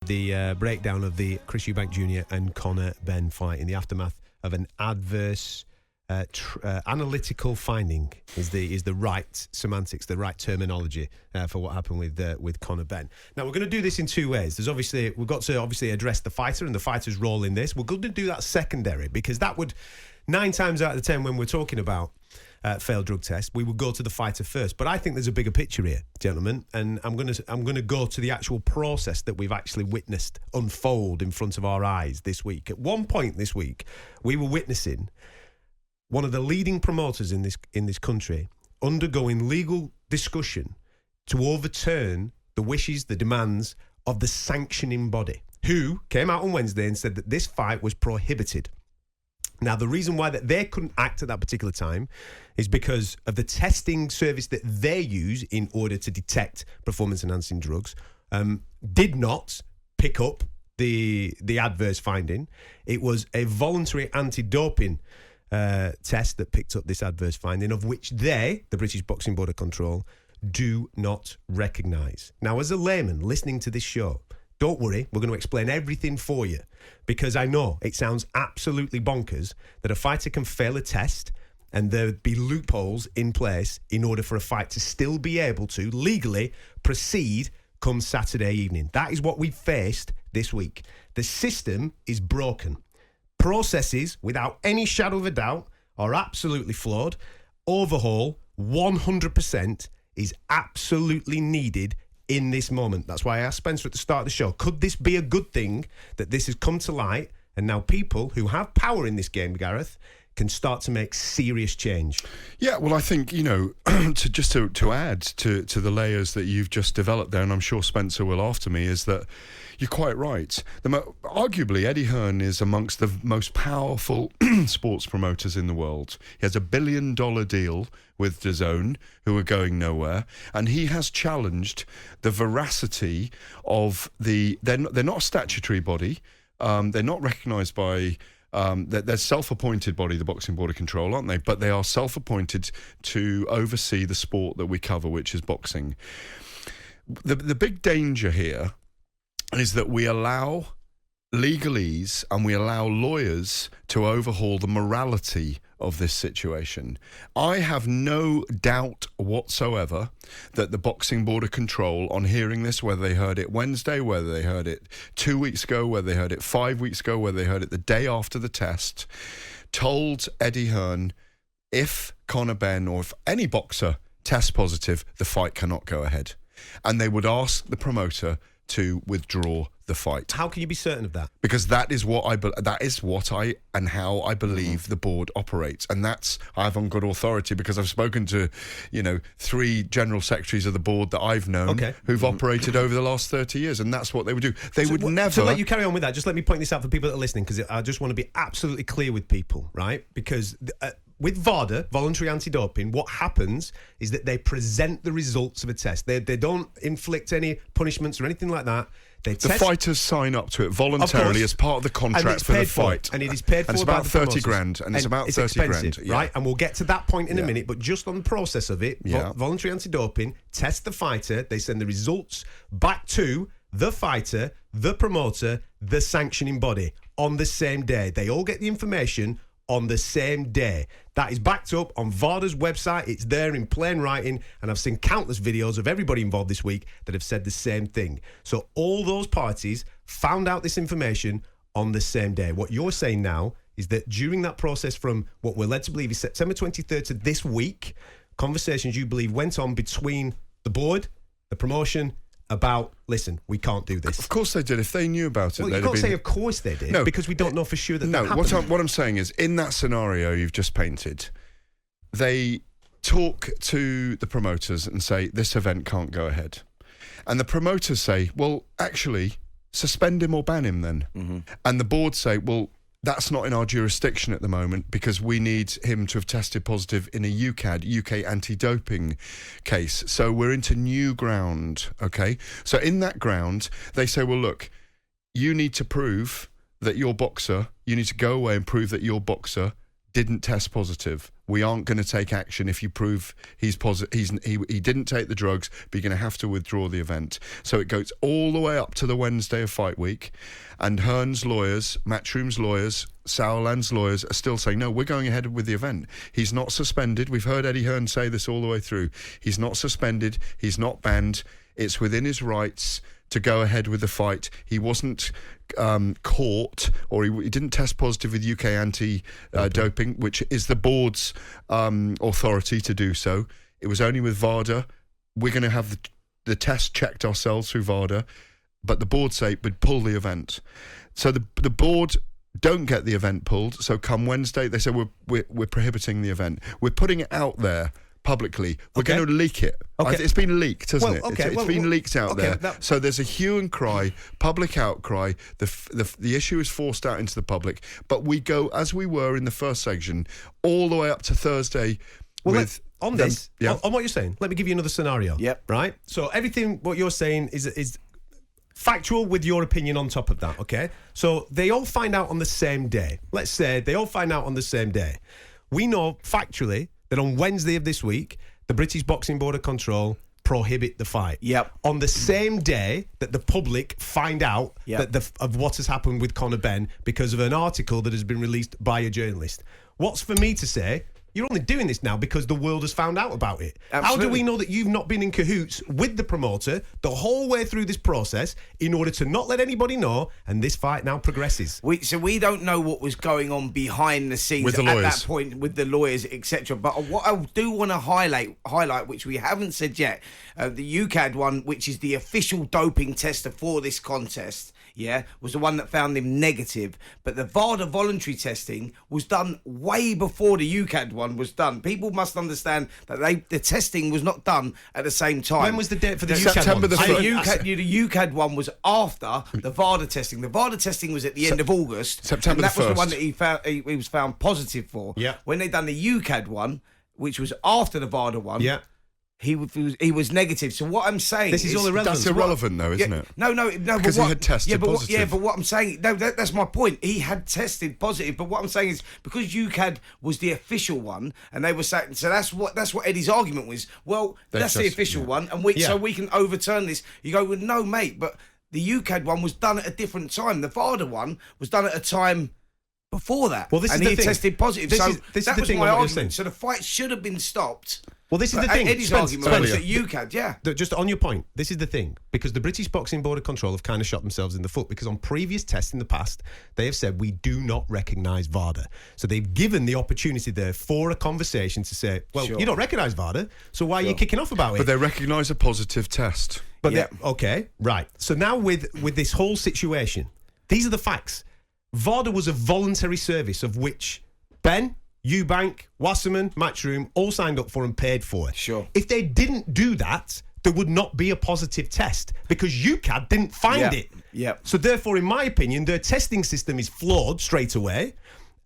The breakdown of the Chris Eubank Jr. and Conor Benn fight in the aftermath of an adverse analytical finding is the right semantics, the right terminology for what happened with Conor Benn. Now we're going to do this in two ways. We've got to obviously address the fighter and the fighter's role in this. We're going to do that secondary because that would 9 times out of 10 when we're talking about failed drug test, we would go to the fighter first. But I think there's a bigger picture here, gentlemen, and I'm gonna go to the actual process that we've actually witnessed unfold in front of our eyes this week. At one point this week, we were witnessing one of the leading promoters in this country undergoing legal discussion to overturn the wishes, the demands of the sanctioning body, who came out on Wednesday and said that this fight was prohibited. Now, the reason why that they couldn't act at that particular time is because of the testing service that they use in order to detect performance-enhancing drugs did not pick up the adverse finding. It was a voluntary anti-doping test that picked up this adverse finding, of which they, the British Boxing Board of Control, do not recognise. Now, as a layman listening to this show, don't worry, we're going to explain everything for you, because I know it sounds absolutely bonkers that a fighter can fail a test and there'd be loopholes in place in order for a fight to still be able to legally proceed come Saturday evening. That is what we've faced this week. The system is broken. Processes, without any shadow of a doubt, are absolutely flawed. Overhaul, 100%, is absolutely needed in this moment. That's why I asked Spencer at the start of the show, could this be a good thing that this has come to light and now people who have power in this game, Gareth, can start to make serious change? Yeah, well, I think, to add to the layers that you've just developed there, and I'm sure Spencer will after me, is that you're quite right. Arguably, Eddie Hearn is amongst the most powerful sports promoters in the world. He has $1 billion deal with DAZN, who are going nowhere, and he has challenged the veracity of they're not a statutory body. They're not recognised by... they're self-appointed body, the Boxing Board of Control, aren't they? But they are self-appointed to oversee the sport that we cover, which is boxing. The big danger here is that we allow legalese and we allow lawyers to overhaul the morality of this situation. I have no doubt whatsoever that the Boxing Board of Control, on hearing this, whether they heard it Wednesday, whether they heard it 2 weeks ago, whether they heard it 5 weeks ago, whether they heard it the day after the test, told Eddie Hearn, if Conor Benn or if any boxer tests positive, the fight cannot go ahead. And they would ask the promoter to withdraw the fight. How can you be certain of that? Because that is what I and how I believe the board operates, and I have on good authority because I've spoken to 3 general secretaries of the board that I've known who've operated over the last 30 years, and that's what they would do. They would never. So let you carry on with that. Just let me point this out for people that are listening, because I just want to be absolutely clear with people, right? Because with VADA, voluntary anti-doping, what happens is that they present the results of a test. They don't inflict any punishments or anything like that. The fighters sign up to it voluntarily as part of the contract for the fight. And it is paid for. And it's about 30 grand. And it's about 30 grand. Yeah. Right? And we'll get to that point in a minute. But just on the process of it, voluntary anti-doping, test the fighter. They send the results back to the fighter, the promoter, the sanctioning body on the same day. They all get the information on the same day. That is backed up on VADA's website. It's there in plain writing, and I've seen countless videos of everybody involved this week that have said the same thing. So all those parties found out this information on the same day. What you're saying now is that during that process from what we're led to believe is September 23rd to this week, conversations you believe went on between the board, the promotion, about, listen, we can't do this. Of course they did. If they knew about it, well, you can't say of course they did, because we don't know for sure that happened. What I'm saying is, in that scenario you've just painted, they talk to the promoters and say, this event can't go ahead. And the promoters say, well, actually, suspend him or ban him then. Mm-hmm. And the board say, well, that's not in our jurisdiction at the moment because we need him to have tested positive in a UCAD, UK anti-doping case. So we're into new ground, okay? So in that ground, they say, well, look, you need to prove that your boxer, you need to go away and prove that your boxer didn't test positive. We aren't going to take action if you prove he's positive. He didn't take the drugs, but you're going to have to withdraw the event. So it goes all the way up to the Wednesday of fight week, and Hearn's lawyers, Matchroom's lawyers, Sauerland's lawyers are still saying, no, we're going ahead with the event. He's not suspended. We've heard Eddie Hearn say this all the way through. He's not suspended. He's not banned. It's within his rights to go ahead with the fight. He wasn't caught, or he didn't test positive with UK anti-doping, which is the board's authority to do so. It was only with VADA. We're going to have the test checked ourselves through VADA, but the board say we'd pull the event. So the board don't get the event pulled. So come Wednesday, they say we're prohibiting the event. We're putting it out there publicly. We're going to leak it. Okay. It's been leaked, hasn't it? Okay. It's been leaked out there. So there's a hue and cry, public outcry. The issue is forced out into the public. But we go, as we were in the first section, all the way up to Thursday with... On what you're saying, let me give you another scenario. Yep. Right? So everything, what you're saying is factual with your opinion on top of that, okay? So they all find out on the same day. Let's say they all find out on the same day. We know factually that on Wednesday of this week, the British Boxing Board of Control prohibit the fight. Yep. On the same day that the public find out of what has happened with Conor Benn because of an article that has been released by a journalist. What's for me to say? You're only doing this now because the world has found out about it. Absolutely. How do we know that you've not been in cahoots with the promoter the whole way through this process in order to not let anybody know, and this fight now progresses? So we don't know what was going on behind the scenes with the at lawyers. that point with the lawyers, etc. But what I do want to highlight, which we haven't said yet, the UCAD one, which is the official doping tester for this contest, was the one that found him negative. But the VADA voluntary testing was done way before the UCAD one was done. People must understand that the testing was not done at the same time. When was the date for the September UCAD one? The UCAD one was after the VADA testing. The VADA testing was at the end of August. September and that the was 1st. the one that he was found positive for. Yeah. When they done the UCAD one, which was after the VADA one, Yeah. he was negative. So what I'm saying This is all irrelevant. That's irrelevant, though, isn't it? No. Because he had tested positive. But what I'm saying, that's my point. He had tested positive. But what I'm saying is because UCAD was the official one, and they were saying, so that's what Eddie's argument was. Well, that's the official one, and so we can overturn this. You go, well, no, mate, but the UCAD one was done at a different time. The VADA one was done at a time before that. Well, this and is he the thing. tested positive. This that is the was thing my on what you're argument. saying. So the fight should have been stopped. Well, this is But the thing. Eddie's argument was that UCAD, Just on your point, this is the thing. Because the British Boxing Board of Control have kind of shot themselves in the foot because on previous tests in the past, they have said we do not recognise VADA. So they've given the opportunity there for a conversation to say, well, you don't recognise VADA, so why are you kicking off about it? But they recognise a positive test. But okay, right. So now with this whole situation, these are the facts. VADA was a voluntary service of which Benn, Eubank, Wasserman, Matchroom all signed up for and paid for. Sure. If they didn't do that, there would not be a positive test because UCAD didn't find it. Yeah. So therefore, in my opinion, their testing system is flawed straight away.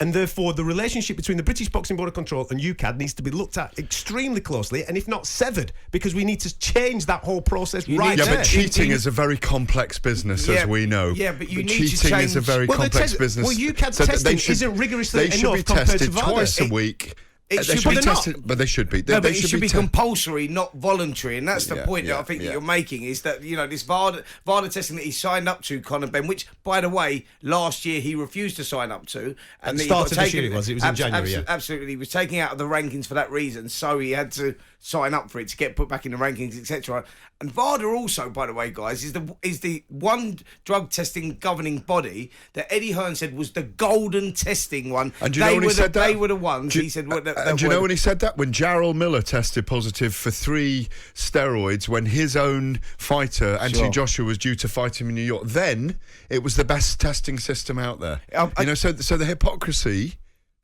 And therefore, the relationship between the British Boxing Board of Control and UCAD needs to be looked at extremely closely, and if not severed, because we need to change that whole process right there. Yeah, but cheating is a very complex business, as we know. Yeah, but you need to cheating change. is a very complex business. Well, UCAD's testing isn't rigorously enough They should be compared to tested VADA. twice a week. It They should be tested, but they should be. But it should be compulsory, not voluntary, and that's the point that I think that you're making is that this VADA testing that he signed up to, Conor Benn, which by the way last year he refused to sign up to, and the start of this year it was in January. Absolutely, he was taking out of the rankings for that reason, so he had to sign up for it to get put back in the rankings, etc. And VADA also, by the way, guys, is the one drug testing governing body that Eddie Hearn said was the golden testing one. And do you know when he said that? They were the ones. He said. And do you know when he said that? When Jarrell Miller tested positive for 3 steroids when his own fighter, Anthony Joshua, was due to fight him in New York. Then it was the best testing system out there. So the hypocrisy...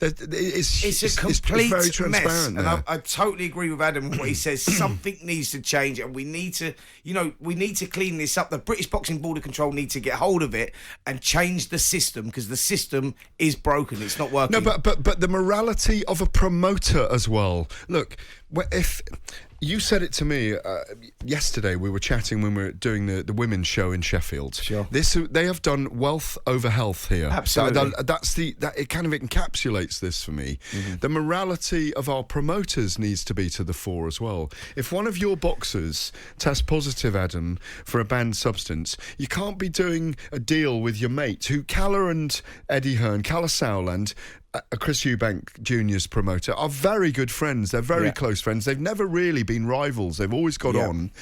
It's a complete very transparent mess, there. and I totally agree with Adam with what he says. Something needs to change, and we need to clean this up. The British Boxing Board of Control need to get hold of it and change the system because the system is broken. It's not working. No, but the morality of a promoter as well. Look, if You said it to me yesterday. We were chatting when we were doing the women's show in Sheffield. Sure. They have done wealth over health here. Absolutely. It kind of encapsulates this for me. Mm-hmm. The morality of our promoters needs to be to the fore as well. If one of your boxers tests positive, Adam, for a banned substance, you can't be doing a deal with your mate who Calla and Eddie Hearn, Calla Sowland, Chris Eubank Jr.'s promoter, are very good friends. They're very close friends. They've never really been rivals. They've always got on.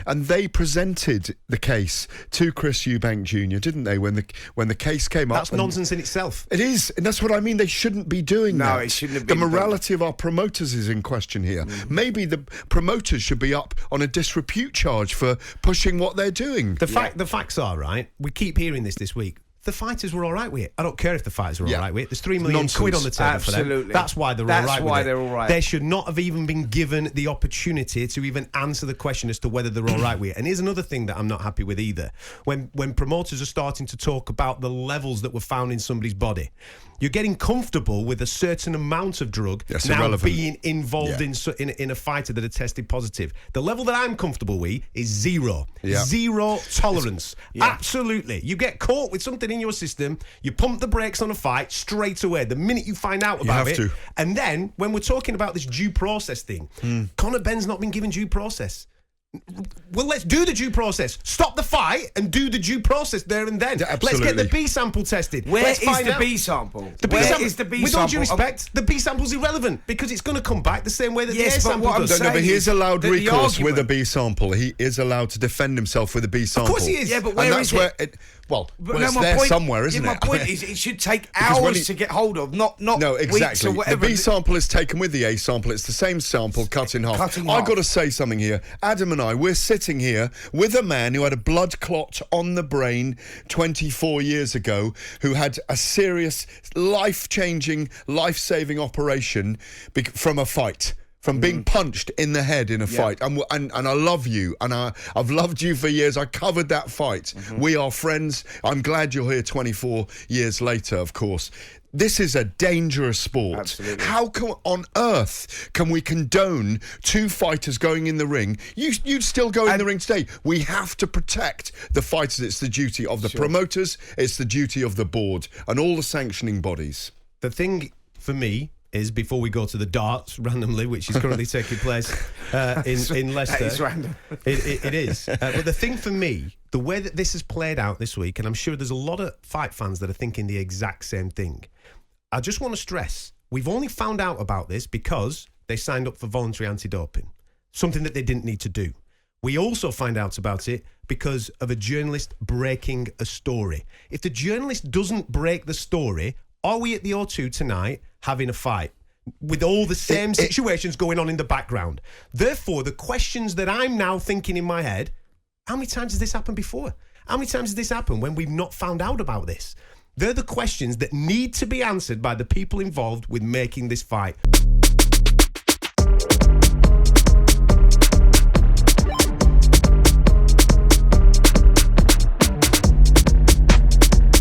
And they presented the case to Chris Eubank Jr., didn't they, when the case came up? That's nonsense in itself. It is. And that's what I mean. They shouldn't be doing that. No, it shouldn't have been. The morality of our promoters is in question here. Maybe the promoters should be up on a disrepute charge for pushing what they're doing. The facts are, right, we keep hearing this week. The fighters were all right with it. I don't care if the fighters were all right with it. There's £3 million quid on the table for them. That's why they're all right with it. That's why they're all right. They should not have even been given the opportunity to even answer the question as to whether they're all right with it. And here's another thing that I'm not happy with either. When promoters are starting to talk about the levels that were found in somebody's body, you're getting comfortable with a certain amount of drug now irrelevant. being involved in a fighter that had tested positive. The level that I'm comfortable with is zero. Yeah. Zero tolerance. Absolutely. You get caught with something in your system, you pump the brakes on a fight straight away the minute you find out about it. And then when we're talking about this due process thing, Conor Benn's not been given due process. Well, let's do the due process. Stop the fight and do the due process there and then. Let's get the B sample tested. Where is the B sample? Where is the B sample? With all due respect, the B sample's irrelevant because it's going to come back the same way that the A sample does. But he's allowed recourse with a B sample. He is allowed to defend himself with a B sample. Of course he is. Yeah, but where is it? It's there somewhere, isn't it? My point is, it should take hours to get hold of, not exactly. Weeks or whatever. The B sample is taken with the A sample. It's the same sample cut in half. I've got to say something here. Adam and I, we're sitting here with a man who had a blood clot on the brain 24 years ago, who had a serious, life-changing, life-saving operation from a fight. From being punched in the head in a fight. And I love you. And I've loved you for years. I covered that fight. We are friends. I'm glad you're here 24 years later, of course. This is a dangerous sport. Absolutely. How on earth can we condone two fighters going in the ring? You'd still go in the ring today. We have to protect the fighters. It's the duty of the promoters. It's the duty of the board and all the sanctioning bodies. The thing for me is, before we go to the darts randomly, which is currently taking place in Leicester. That is random. It is. But the thing for me, the way that this has played out this week, and I'm sure there's a lot of fight fans that are thinking the exact same thing. I just want to stress, we've only found out about this because they signed up for voluntary anti-doping, something that they didn't need to do. We also find out about it because of a journalist breaking a story. If the journalist doesn't break the story, are we at the O2 tonight having a fight with all the same situations going on in the background? Therefore, the questions that I'm now thinking in my head, how many times has this happened before? How many times has this happened when we've not found out about this? They're the questions that need to be answered by the people involved with making this fight.